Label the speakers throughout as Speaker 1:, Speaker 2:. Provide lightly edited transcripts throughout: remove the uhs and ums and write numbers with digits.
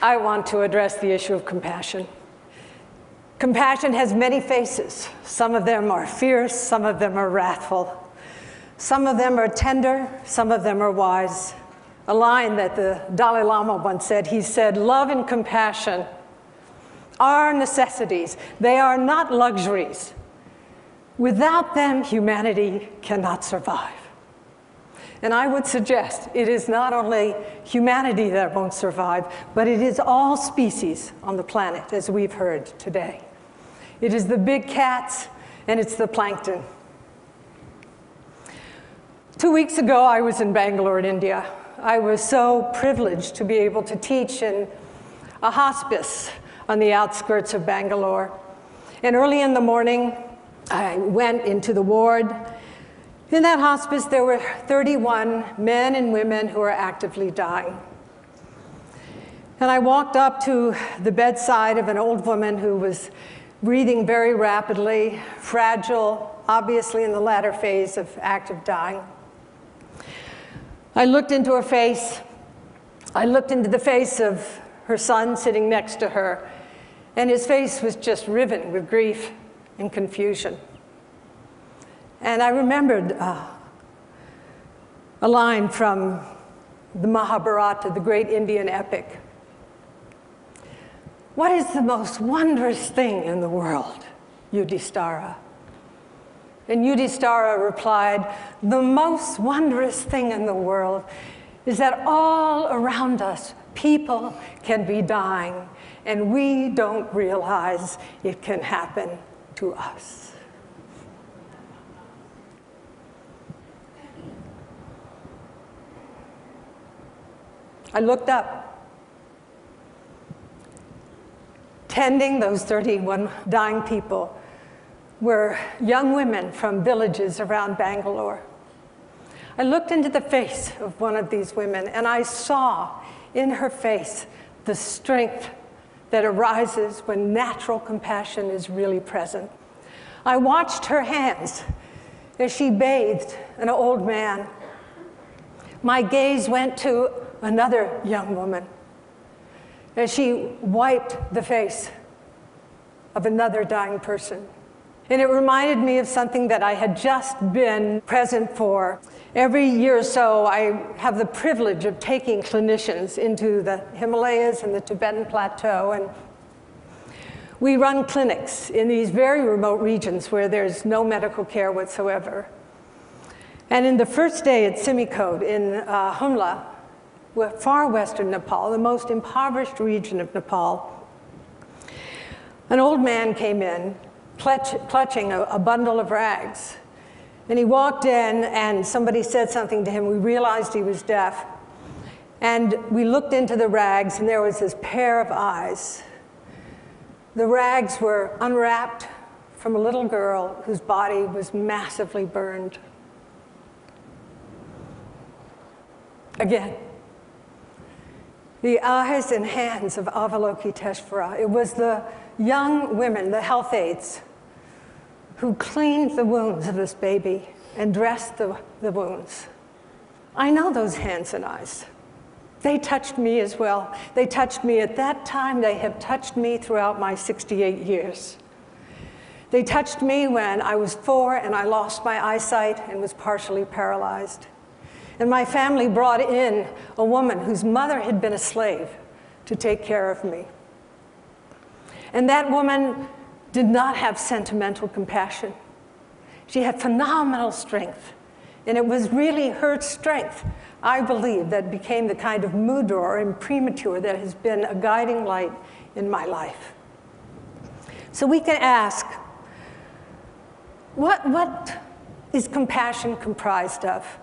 Speaker 1: I want to address the issue of compassion. Compassion has many faces. Some of them are fierce, some of them are wrathful. Some of them are tender, some of them are wise. A line that the Dalai Lama once said, he said, "Love and compassion are necessities. They are not luxuries. Without them, humanity cannot survive." And I would suggest it is not only humanity that won't survive, but it is all species on the planet, as we've heard today. It is the big cats, and it's the plankton. 2 weeks ago, I was in Bangalore, in India. I was so privileged to be able to teach in a hospice on the outskirts of Bangalore. And early in the morning, I went into the ward. In that hospice, there were 31 men and women who were actively dying. And I walked up to the bedside of an old woman who was breathing very rapidly, fragile, obviously in the latter phase of active dying. I looked into her face. I looked into the face of her son sitting next to her, and his face was just riven with grief and confusion. And I remembered a line from the Mahabharata, the great Indian epic. "What is the most wondrous thing in the world, Yudhishthira?" And Yudhishthira replied, "The most wondrous thing in the world is that all around us, people can be dying, and we don't realize it can happen to us." I looked up. Tending those 31 dying people were young women from villages around Bangalore. I looked into the face of one of these women, and I saw in her face the strength that arises when natural compassion is really present. I watched her hands as she bathed an old man. My gaze went to another young woman as she wiped the face of another dying person. And it reminded me of something that I had just been present for. Every year or so, I have the privilege of taking clinicians into the Himalayas and the Tibetan Plateau, and we run clinics in these very remote regions where there's no medical care whatsoever. And in the first day at Simikot in Humla, far western Nepal, the most impoverished region of Nepal, an old man came in, clutching a bundle of rags. And he walked in, and somebody said something to him. We realized he was deaf. And we looked into the rags, and there was this pair of eyes. The rags were unwrapped from a little girl whose body was massively burned. Again, the eyes and hands of Avalokiteshvara. It was the young women, the health aides, who cleaned the wounds of this baby and dressed the wounds. I know those hands and eyes. They touched me as well. They touched me at that time. They have touched me throughout my 68 years. They touched me when I was 4 and I lost my eyesight and was partially paralyzed. And my family brought in a woman whose mother had been a slave to take care of me. And that woman did not have sentimental compassion. She had phenomenal strength. And it was really her strength, I believe, that became the kind of mudra and premature that has been a guiding light in my life. So we can ask, what is compassion comprised of?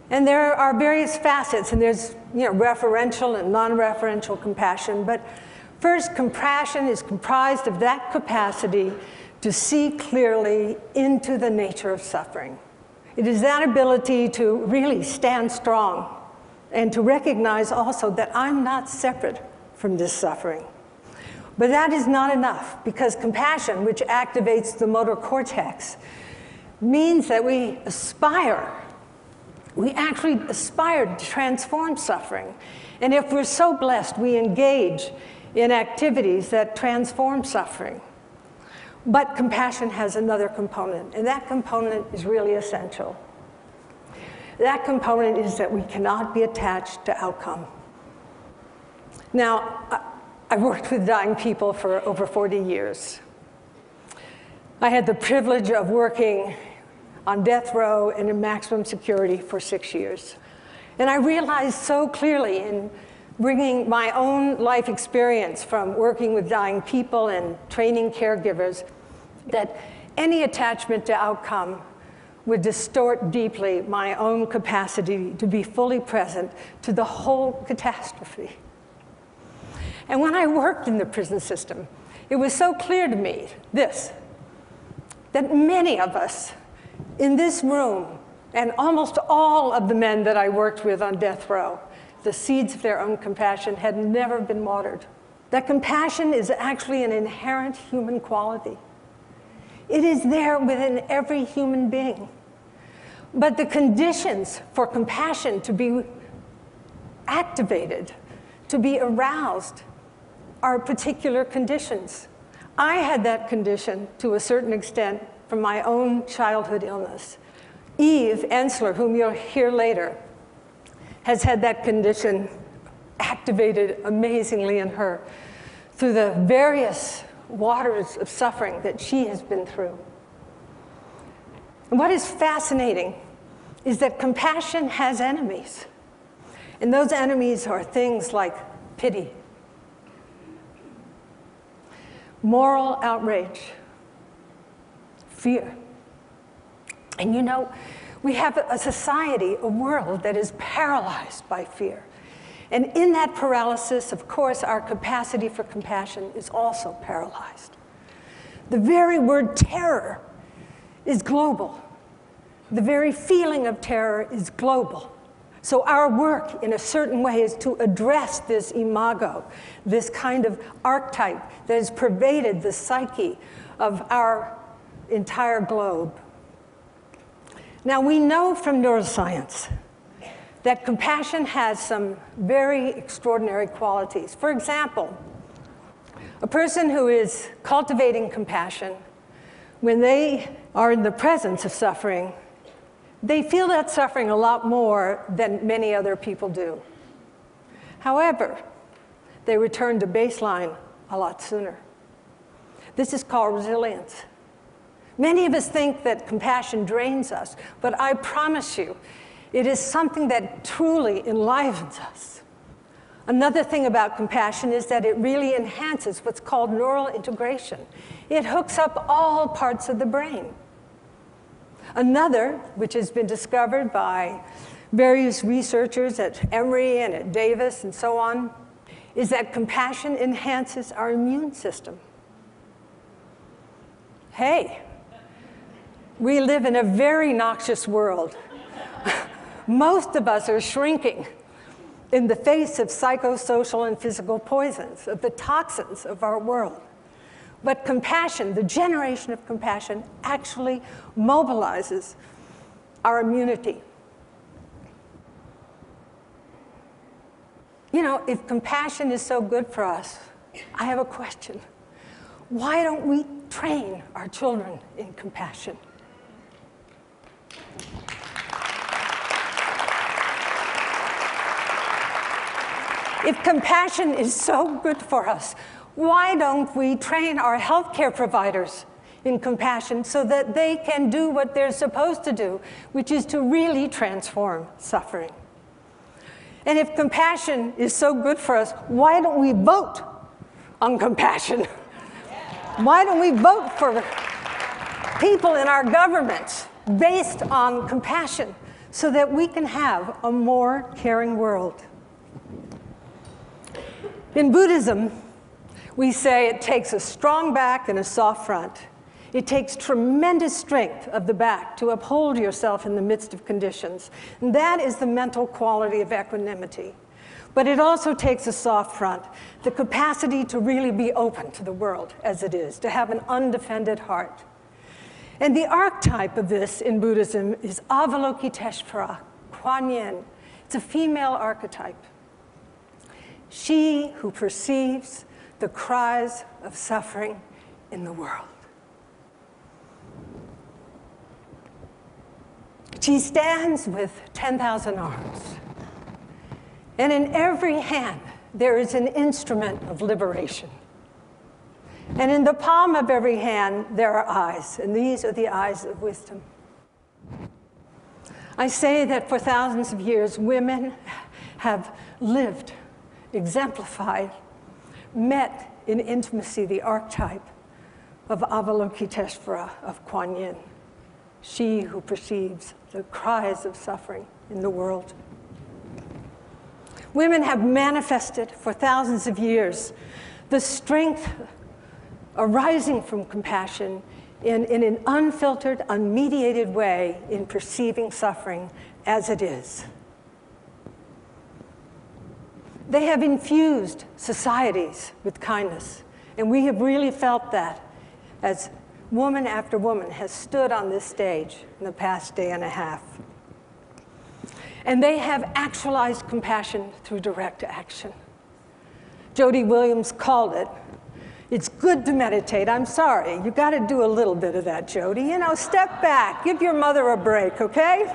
Speaker 1: And there are various facets, and there's referential and non-referential compassion. But first, compassion is comprised of that capacity to see clearly into the nature of suffering. It is that ability to really stand strong and to recognize also that I'm not separate from this suffering. But that is not enough, because compassion, which activates the motor cortex, means that we aspire We actually aspire to transform suffering. And if we're so blessed, we engage in activities that transform suffering. But compassion has another component, and that component is really essential. That component is that we cannot be attached to outcome. Now, I've worked with dying people for over 40 years. I had the privilege of working on death row and in maximum security for 6 years. And I realized so clearly in bringing my own life experience from working with dying people and training caregivers that any attachment to outcome would distort deeply my own capacity to be fully present to the whole catastrophe. And when I worked in the prison system, it was so clear to me that many of us in this room, and almost all of the men that I worked with on death row, the seeds of their own compassion had never been watered. That compassion is actually an inherent human quality. It is there within every human being. But the conditions for compassion to be activated, to be aroused, are particular conditions. I had that condition to a certain extent from my own childhood illness. Eve Ensler, whom you'll hear later, has had that condition activated amazingly in her through the various waters of suffering that she has been through. And what is fascinating is that compassion has enemies. And those enemies are things like pity, moral outrage, fear. And you know, we have a society, a world that is paralyzed by fear. And in that paralysis, of course, our capacity for compassion is also paralyzed. The very word terror is global. The very feeling of terror is global. So our work, in a certain way, is to address this imago, this kind of archetype that has pervaded the psyche of our entire globe. Now, we know from neuroscience that compassion has some very extraordinary qualities. For example, a person who is cultivating compassion, when they are in the presence of suffering, they feel that suffering a lot more than many other people do. However, they return to baseline a lot sooner. This is called resilience. Many of us think that compassion drains us, but I promise you, it is something that truly enlivens us. Another thing about compassion is that it really enhances what's called neural integration. It hooks up all parts of the brain. Another, which has been discovered by various researchers at Emory and at Davis and so on, is that compassion enhances our immune system. Hey, we live in a very noxious world. Most of us are shrinking in the face of psychosocial and physical poisons, of the toxins of our world. But compassion, the generation of compassion, actually mobilizes our immunity. You know, if compassion is so good for us, I have a question. Why don't we train our children in compassion? If compassion is so good for us, why don't we train our healthcare providers in compassion so that they can do what they're supposed to do, which is to really transform suffering? And if compassion is so good for us, why don't we vote on compassion? Why don't we vote for people in our governments based on compassion so that we can have a more caring world? In Buddhism, we say it takes a strong back and a soft front. It takes tremendous strength of the back to uphold yourself in the midst of conditions. And that is the mental quality of equanimity. But it also takes a soft front, the capacity to really be open to the world as it is, to have an undefended heart. And the archetype of this in Buddhism is Avalokiteshvara, Kuan Yin. It's a female archetype. She who perceives the cries of suffering in the world. She stands with 10,000 arms. And in every hand, there is an instrument of liberation. And in the palm of every hand, there are eyes, and these are the eyes of wisdom. I say that for thousands of years, women have lived, exemplified, met in intimacy the archetype of Avalokiteshvara, of Kuan Yin, she who perceives the cries of suffering in the world. Women have manifested for thousands of years the strength arising from compassion in an unfiltered, unmediated way in perceiving suffering as it is. They have infused societies with kindness, and we have really felt that as woman after woman has stood on this stage in the past day and a half. And they have actualized compassion through direct action. Jody Williams called it, it's good to meditate. I'm sorry, you got to do a little bit of that, Jody. You know, step back, give your mother a break, okay?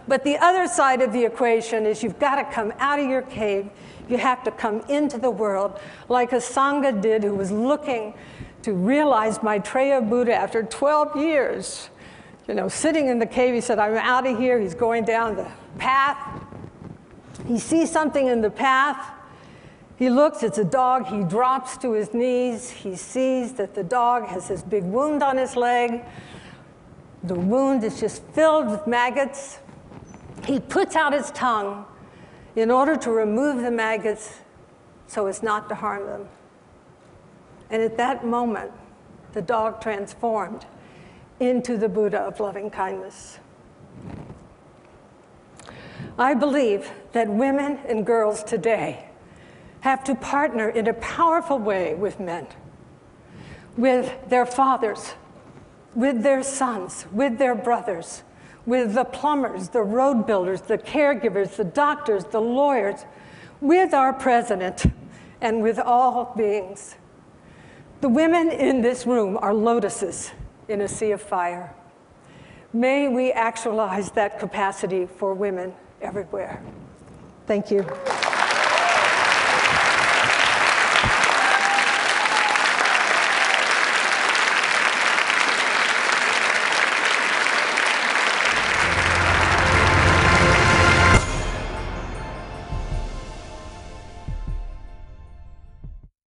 Speaker 1: But the other side of the equation is you've got to come out of your cave. You have to come into the world like a Sangha did who was looking to realize Maitreya Buddha after 12 years. You know, sitting in the cave, he said, I'm out of here. He's going down the path. He sees something in the path. He looks, it's a dog. He drops to his knees. He sees that the dog has this big wound on his leg. The wound is just filled with maggots. He puts out his tongue in order to remove the maggots so as not to harm them. And at that moment, the dog transformed into the Buddha of loving kindness. I believe that women and girls today have to partner in a powerful way with men, with their fathers, with their sons, with their brothers, with the plumbers, the road builders, the caregivers, the doctors, the lawyers, with our president, and with all beings. The women in this room are lotuses in a sea of fire. May we actualize that capacity for women everywhere. Thank you.